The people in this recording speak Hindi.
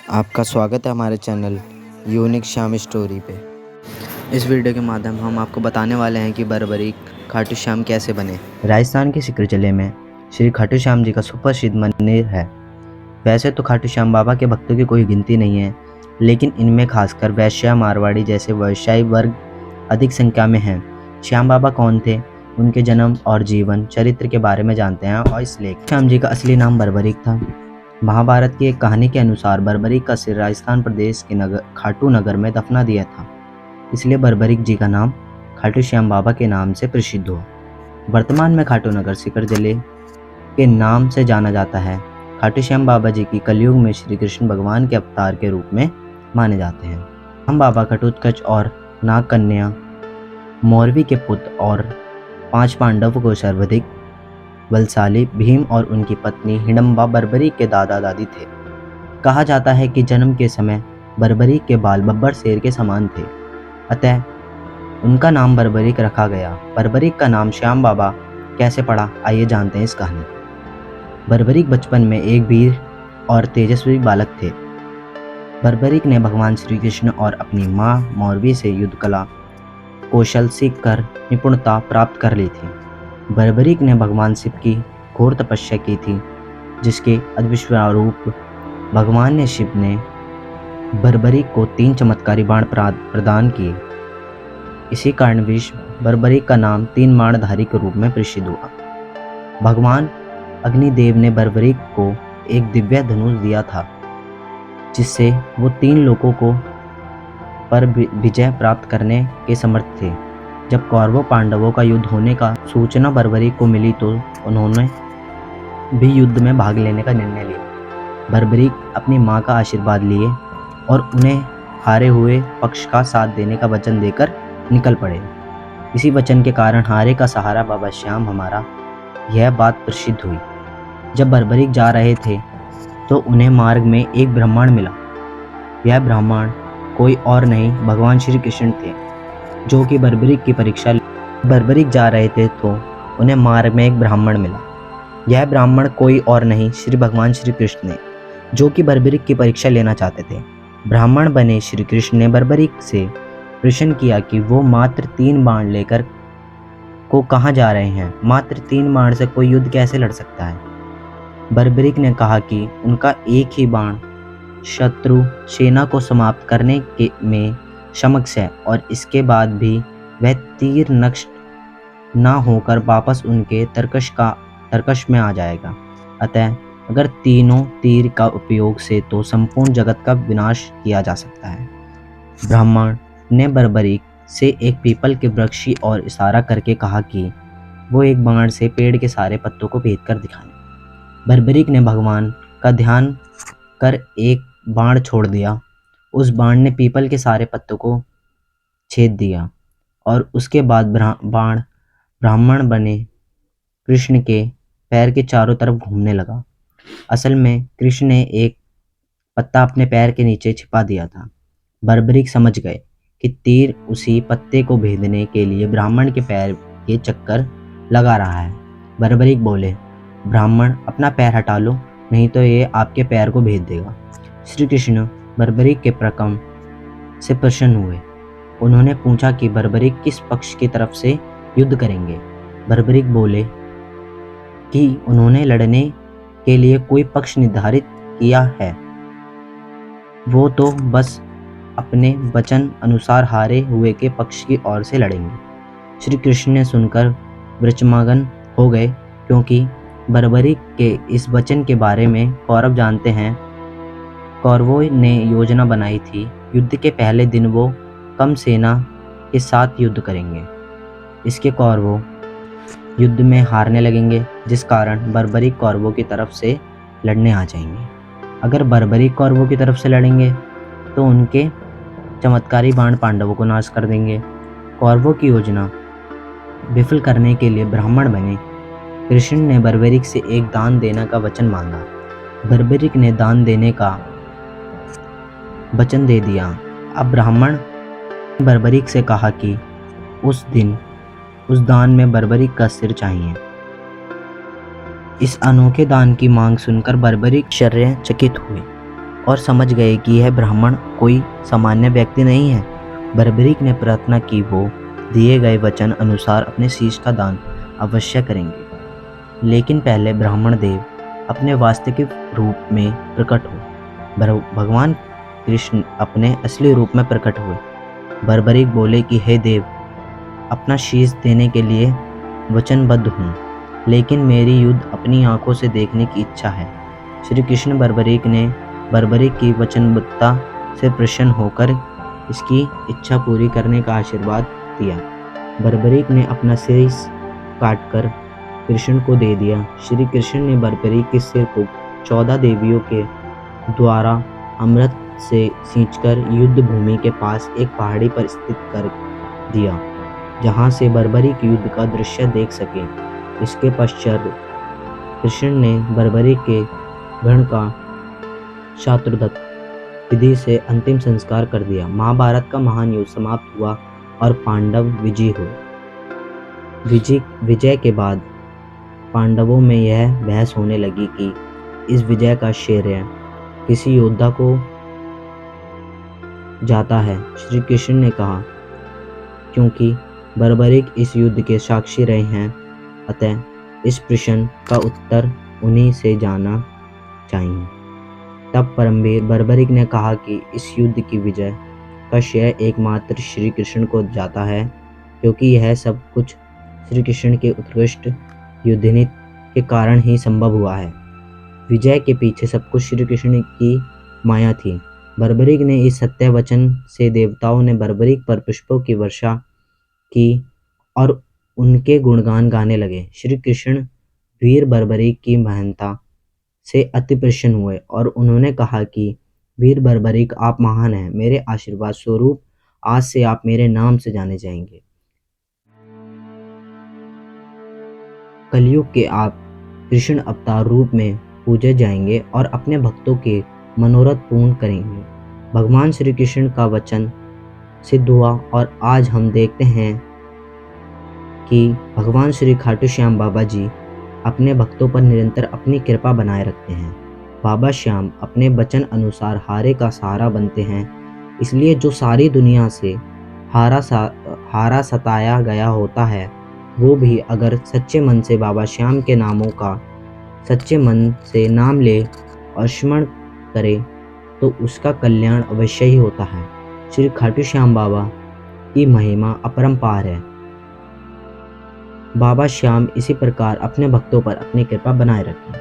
आपका स्वागत है हमारे चैनल यूनिक श्याम स्टोरी पे। इस वीडियो के माध्यम हम आपको बताने वाले हैं कि बर्बरीक खाटू श्याम कैसे बने। राजस्थान के सिकर जिले में श्री खाटू श्याम जी का सुप्रसिद्ध मंदिर है। वैसे तो खाटू श्याम बाबा के भक्तों की कोई गिनती नहीं है, लेकिन इनमें खासकर वैश्य मारवाड़ी जैसे व्यवसायी वर्ग अधिक संख्या में हैं। श्याम बाबा कौन थे, उनके जन्म और जीवन चरित्र के बारे में जानते हैं और इस लेख श्याम जी का असली नाम बर्बरीक था। महाभारत की एक कहानी के अनुसार बर्बरीक का सिर राजस्थान प्रदेश के खाटू नगर में दफना दिया था, इसलिए बर्बरीक जी का नाम खाटू श्याम बाबा के नाम से प्रसिद्ध हुआ। वर्तमान में खाटू नगर सीकर जिले के नाम से जाना जाता है। खाटू श्याम बाबा जी की कलयुग में श्री कृष्ण भगवान के अवतार के रूप में माने जाते हैं। हम बाबा घटोत्कच और नाग कन्या मौरवी के पुत्र और 5 पांडवों को सर्वाधिक बलशाली भीम और उनकी पत्नी हिडम्बा बर्बरीक के दादा दादी थे। कहा जाता है कि जन्म के समय बर्बरीक के बाल बब्बर शेर के समान थे, अतः उनका नाम बर्बरीक रखा गया। बर्बरीक का नाम श्याम बाबा कैसे पड़ा, आइए जानते हैं इस कहानी। बर्बरीक बचपन में एक वीर और तेजस्वी बालक थे। बर्बरीक ने भगवान श्री कृष्ण और अपनी माँ मौरवी से युद्ध कला कौशल सीखकर निपुणता प्राप्त कर ली थी। बर्बरीक ने भगवान शिव की घोर तपस्या की थी, जिसके अद्भुत स्वरूप भगवान ने शिव ने बर्बरीक को 3 चमत्कारी बाण प्रदान किए। इसी कारणवश बर्बरीक का नाम 3 बाणधारी के रूप में प्रसिद्ध हुआ। भगवान अग्निदेव ने बर्बरीक को एक दिव्य धनुष दिया था, जिससे वो 3 लोगों को पर विजय प्राप्त करने के समर्थ थे। जब कौरवों पांडवों का युद्ध होने का सूचना बर्बरीक को मिली तो उन्होंने भी युद्ध में भाग लेने का निर्णय लिया। बर्बरीक अपनी मां का आशीर्वाद लिए और उन्हें हारे हुए पक्ष का साथ देने का वचन देकर निकल पड़े। इसी वचन के कारण हारे का सहारा बाबा श्याम हमारा, यह बात प्रसिद्ध हुई। जब बर्बरीक जा रहे थे तो उन्हें मार्ग में एक ब्राह्मण मिला। यह ब्राह्मण कोई और नहीं भगवान श्री कृष्ण थे, जो कि बर्बरीक जा रहे थे तो उन्हें मार्ग में एक ब्राह्मण मिला। यह ब्राह्मण कोई और नहीं श्री भगवान श्री कृष्ण ने, जो कि बर्बरीक की परीक्षा लेना चाहते थे। ब्राह्मण बने श्री कृष्ण ने बर्बरीक से प्रश्न किया कि वो मात्र 3 बाण लेकर को कहाँ जा रहे हैं। मात्र 3 बाण से कोई युद्ध कैसे लड़ सकता है। बर्बरीक ने कहा कि उनका एक ही बाण शत्रु सेना को समाप्त करने के में समक्ष है और इसके बाद भी वह तीर नष्ट ना होकर वापस उनके तर्कश में आ जाएगा। अतः अगर तीनों तीर का उपयोग से तो संपूर्ण जगत का विनाश किया जा सकता है। ब्राह्मण ने बर्बरीक से एक पीपल के वृक्ष की ओर इशारा करके कहा कि वो एक बाण से पेड़ के सारे पत्तों को भेद कर दिखाएं। बर्बरीक ने भगवान का ध्यान कर एक बाण छोड़ दिया। उस बाण ने पीपल के सारे पत्तों को छेद दिया और उसके बाद ब्राह्मण बने कृष्ण के पैर के चारों तरफ घूमने लगा। असल में कृष्ण ने एक पत्ता अपने पैर के नीचे छिपा दिया था। बर्बरीक समझ गए कि तीर उसी पत्ते को भेदने के लिए ब्राह्मण के पैर के चक्कर लगा रहा है। बर्बरीक बोले, ब्राह्मण अपना पैर हटा लो, नहीं तो ये आपके पैर को भेद देगा। श्री कृष्ण बर्बरीक के प्रकम से प्रसन्न हुए। उन्होंने पूछा कि बर्बरीक किस पक्ष की तरफ से युद्ध करेंगे। बर्बरीक बोले कि उन्होंने लड़ने के लिए कोई पक्ष निर्धारित किया है, वो तो बस अपने वचन अनुसार हारे हुए के पक्ष की ओर से लड़ेंगे। श्री कृष्ण ने सुनकर विचलित हो गए, क्योंकि बर्बरीक के इस वचन के बारे में कौरव जानते हैं। कौरवों ने योजना बनाई थी, युद्ध के पहले दिन वो कम सेना के साथ युद्ध करेंगे। इसके कौरवों युद्ध में हारने लगेंगे, जिस कारण बर्बरीक कौरवों की तरफ से लड़ने आ जाएंगे। अगर बर्बरीक कौरवों की तरफ से लड़ेंगे तो उनके चमत्कारी बाण पांडवों को नाश कर देंगे। कौरवों की योजना विफल करने के लिए ब्राह्मण बने कृष्ण ने बर्बरीक से एक दान देने का वचन मांगा। बर्बरीक ने दान देने का वचन दे दिया। अब ब्राह्मण बर्बरीक से कहा कि उस दिन उस दान में बर्बरीक का सिर चाहिए। इस अनोखे दान की मांग सुनकर बर्बरीक आश्चर्यचकित हुए। और समझ गए कि यह ब्राह्मण कोई सामान्य व्यक्ति नहीं है। बर्बरीक ने प्रार्थना की वो दिए गए वचन अनुसार अपने शीश का दान अवश्य करेंगे, लेकिन पहले ब्राह्मण देव अपने वास्तविक रूप में प्रकट हो। भगवान कृष्ण अपने असली रूप में प्रकट हुए। बर्बरीक बोले कि हे देव, अपना शीश देने के लिए वचनबद्ध हूँ, लेकिन मेरी युद्ध अपनी आंखों से देखने की इच्छा है। श्री कृष्ण बर्बरीक की वचनबद्धता से प्रसन्न होकर इसकी इच्छा पूरी करने का आशीर्वाद दिया। बर्बरीक ने अपना शीश काटकर कृष्ण को दे दिया। श्री कृष्ण ने बर्बरीक के सिर को 14 देवियों के द्वारा अमृत से सींचकर युद्ध भूमि के पास एक पहाड़ी पर स्थित कर दिया, जहां से बर्बरीक युद्ध का दृश्य देख सके। इसके पश्चात कृष्ण ने बर्बरीक के गण का शात्रदत्त विधि से अंतिम संस्कार कर दिया। महाभारत का महान युद्ध समाप्त हुआ और पांडव विजयी हुए। विजय के बाद पांडवों में यह बहस होने लगी कि इस विजय का श्रेय किसी योद्धा को जाता है। श्री कृष्ण ने कहा, क्योंकि बर्बरीक इस युद्ध के साक्षी रहे हैं, अतः इस प्रश्न का उत्तर उन्हीं से जाना चाहिए। तब परमवीर बर्बरीक ने कहा कि इस युद्ध की विजय का श्रेय एकमात्र श्री कृष्ण को जाता है, क्योंकि यह सब कुछ श्री कृष्ण के उत्कृष्ट युद्धनीति के कारण ही संभव हुआ है। विजय के पीछे सब कुछ श्री कृष्ण की माया थी। बर्बरीक ने इस सत्य वचन से देवताओं ने बर्बरीक पर पुष्पों की वर्षा की और उनके गुणगान गाने लगे। श्री कृष्ण वीर बर्बरीक की महानता से अति प्रसन्न हुए और उन्होंने कहा कि वीर बर्बरीक, आप महान हैं। मेरे आशीर्वाद स्वरूप आज से आप मेरे नाम से जाने जाएंगे। कलयुग के आप कृष्ण अवतार रूप में पूजे जाएंगे और अपने भक्तों के मनोरथ पूर्ण करेंगे। भगवान श्री कृष्ण का वचन सिद्ध हुआ और आज हम देखते हैं कि भगवान श्री खाटू श्याम बाबा जी अपने भक्तों पर निरंतर अपनी कृपा बनाए रखते हैं। बाबा श्याम अपने वचन अनुसार हारे का सहारा बनते हैं, इसलिए जो सारी दुनिया से हारा सताया गया होता है, वो भी अगर सच्चे मन से बाबा श्याम के नामों का सच्चे मन से नाम ले और स्मरण करे तो उसका कल्याण अवश्य ही होता है। श्री खाटू श्याम बाबा की महिमा अपरंपार है। बाबा श्याम इसी प्रकार अपने भक्तों पर अपनी कृपा बनाए रखें।